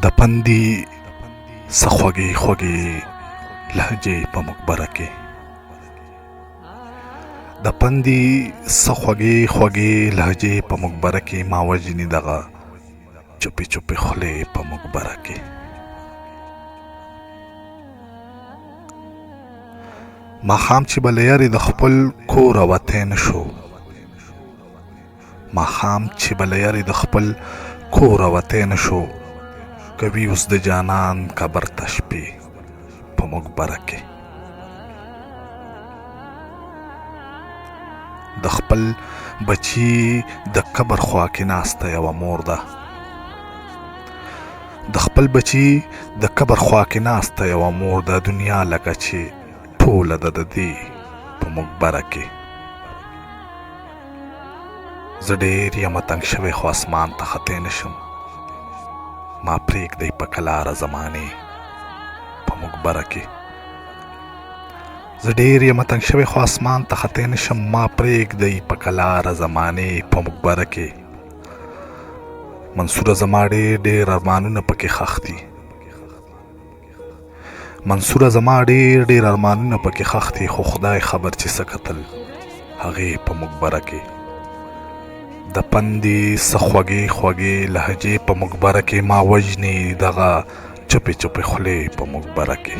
د پندي سخوږي خوږي لهجې په مقبره کې د پندي سخوږي خوږي لهجې په مقبره کې ما وجني دغه چپی چپی خولې په مقبره کې ماښام چې به له یارې د خپل کوره وتی نه شو ماښام چې به له یارې د خپل کوره وتی نه شو کوي اوس د جانان قبر ته شپې په مقبره کې د خپل بچي د قبر خوا کې ناسته یوه مور ده د خپل بچي د قبر خوا کې ناسته یوه مور ده دنیا لکه چې ټوله ده د دې په مقبره کې زه ډېر یم تنګ شوی خو اسمان ته ختی نشم ما پرېږدئ په کلاره زمانې په مقبره کې زه ډېر یم تنګ شوی خو اسمان ته ختی نشم ما پرېږدئ په کلاره زمانې په مقبره کې منصوره زما ډېر ارمانونه پکې ښخ دي منصوره زما ډېر ارمانونه پکې ښخ دي خو خدای خبر چې څه کتل هغې په مقبره کې د پندې څه خوږې خوږې لهجې په مقبره کې ما وژني دغه چپې چپې خولې په مقبره کې